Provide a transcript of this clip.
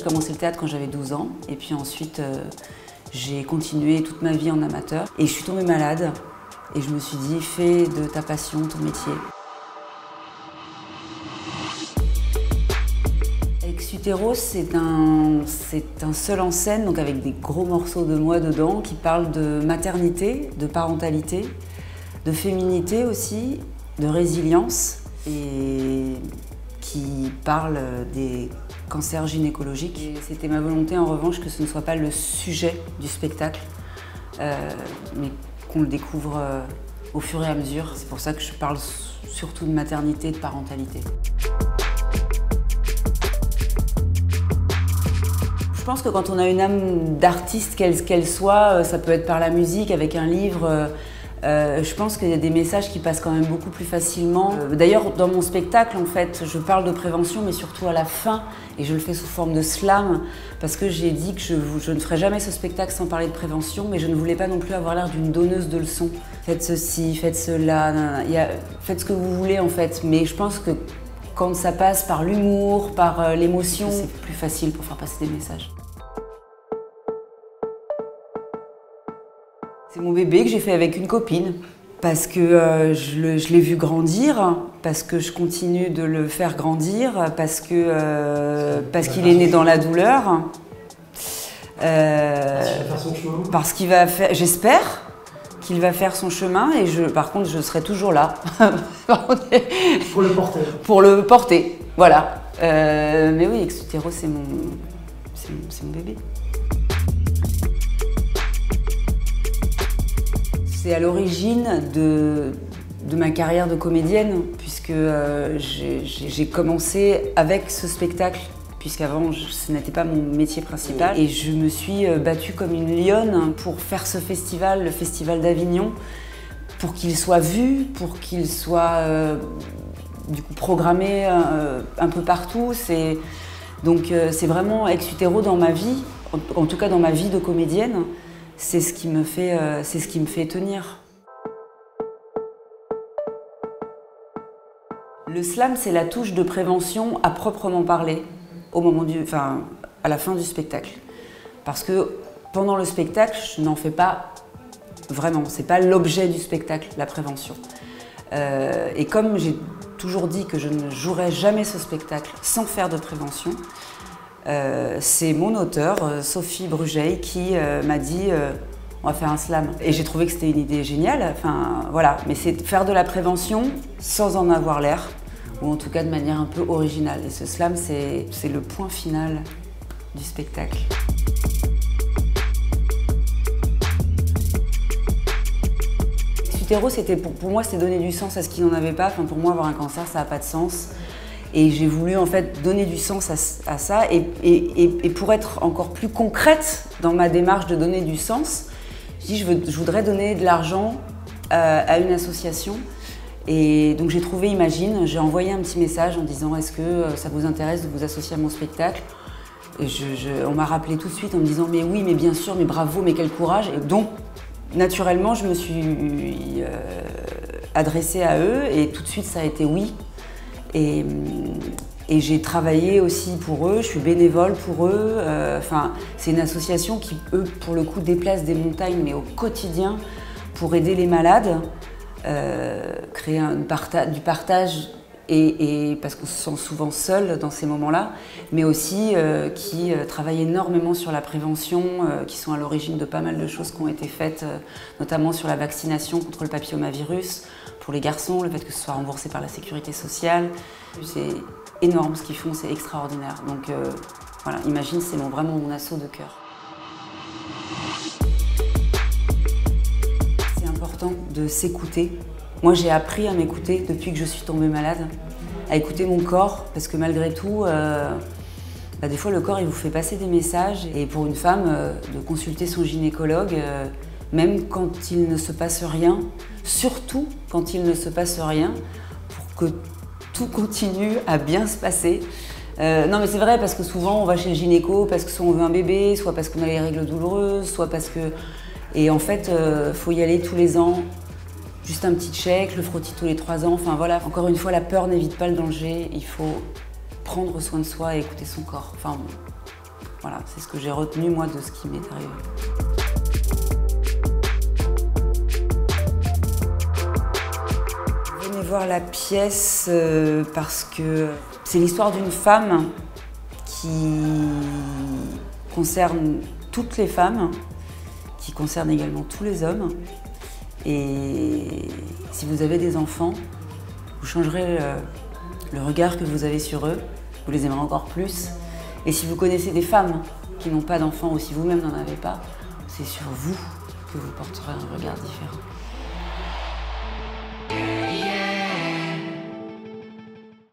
J'ai commencé le théâtre quand j'avais 12 ans et puis ensuite j'ai continué toute ma vie en amateur. Et je suis tombée malade et je me suis dit, fais de ta passion ton métier. Ex-Utéro, c'est un seul en scène, donc avec des gros morceaux de moi dedans, qui parle de maternité, de parentalité, de féminité aussi, de résilience, et qui parle des cancers gynécologiques. C'était ma volonté en revanche que ce ne soit pas le sujet du spectacle, mais qu'on le découvre au fur et à mesure. C'est pour ça que je parle surtout de maternité et de parentalité. Je pense que quand on a une âme d'artiste, qu'elle soit, ça peut être par la musique, avec un livre. Je pense qu'il y a des messages qui passent quand même beaucoup plus facilement. D'ailleurs, dans mon spectacle, en fait, je parle de prévention, mais surtout à la fin, et je le fais sous forme de slam, parce que j'ai dit que je ne ferai jamais ce spectacle sans parler de prévention, mais je ne voulais pas non plus avoir l'air d'une donneuse de leçons. Faites ceci, faites cela, faites ce que vous voulez, en fait. Mais je pense que quand ça passe par l'humour, par l'émotion, c'est plus facile pour faire passer des messages. C'est mon bébé que j'ai fait avec une copine, parce que je l'ai vu grandir, parce que je continue de le faire grandir, parce qu'il est né dans la douleur. Parce qu'il va faire, j'espère qu'il va faire son chemin, et par contre je serai toujours là. Pour le porter. Pour le porter, voilà. Mais oui, Ex-Utéro, c'est mon bébé. C'est à l'origine de ma carrière de comédienne, puisque j'ai commencé avec ce spectacle, puisqu'avant ce n'était pas mon métier principal. Et je me suis battue comme une lionne pour faire ce festival, le Festival d'Avignon, pour qu'il soit vu, pour qu'il soit du coup programmé un peu partout. Donc c'est vraiment Ex-Utéro dans ma vie, en tout cas dans ma vie de comédienne. C'est ce qui me fait tenir. Le slam, c'est la touche de prévention à proprement parler à la fin du spectacle. Parce que pendant le spectacle, je n'en fais pas vraiment. C'est pas l'objet du spectacle, la prévention. Et comme j'ai toujours dit que je ne jouerai jamais ce spectacle sans faire de prévention, c'est mon auteur, Sophie Brugeil, qui m'a dit on va faire un slam. Et j'ai trouvé que c'était une idée géniale. Enfin, voilà. Mais c'est faire de la prévention sans en avoir l'air, ou en tout cas de manière un peu originale. Et ce slam, c'est le point final du spectacle. Ex-Utéro, pour moi, c'était donner du sens à ce qui n'en avait pas. Enfin, pour moi, avoir un cancer, ça n'a pas de sens. Et j'ai voulu en fait donner du sens à ça, et pour être encore plus concrète dans ma démarche de donner du sens, je voudrais donner de l'argent à une association. Et donc j'ai trouvé Imagine, j'ai envoyé un petit message en disant est-ce que ça vous intéresse de vous associer à mon spectacle? Et on m'a rappelé tout de suite en me disant mais oui, mais bien sûr, mais bravo, mais quel courage. Et donc naturellement je me suis adressée à eux, et tout de suite ça a été oui. Et j'ai travaillé aussi pour eux, je suis bénévole pour eux. C'est une association qui, eux, pour le coup, déplace des montagnes, mais au quotidien, pour aider les malades, créer du partage, et parce qu'on se sent souvent seul dans ces moments-là, mais aussi qui travaillent énormément sur la prévention, qui sont à l'origine de pas mal de choses qui ont été faites, notamment sur la vaccination contre le papillomavirus, pour les garçons, le fait que ce soit remboursé par la sécurité sociale. C'est énorme ce qu'ils font, c'est extraordinaire. Donc voilà, Imagine, c'est vraiment mon assaut de cœur. C'est important de s'écouter. Moi, j'ai appris à m'écouter depuis que je suis tombée malade, à écouter mon corps, parce que malgré tout, des fois, le corps, il vous fait passer des messages. Et pour une femme, de consulter son gynécologue, même quand il ne se passe rien, surtout quand il ne se passe rien, pour que tout continue à bien se passer. Non mais c'est vrai, parce que souvent on va chez le gynéco parce que soit on veut un bébé, soit parce qu'on a les règles douloureuses, soit parce que... Et en fait, faut y aller tous les ans, juste un petit check, le frottis tous les 3 ans, enfin voilà. Encore une fois, la peur n'évite pas le danger, il faut prendre soin de soi et écouter son corps. Enfin, Voilà, c'est ce que j'ai retenu moi de ce qui m'est arrivé. Venez voir la pièce parce que c'est l'histoire d'une femme qui concerne toutes les femmes, qui concerne également tous les hommes. Et si vous avez des enfants, vous changerez le regard que vous avez sur eux, vous les aimerez encore plus. Et si vous connaissez des femmes qui n'ont pas d'enfants ou si vous-même n'en avez pas, c'est sur vous que vous porterez un regard différent.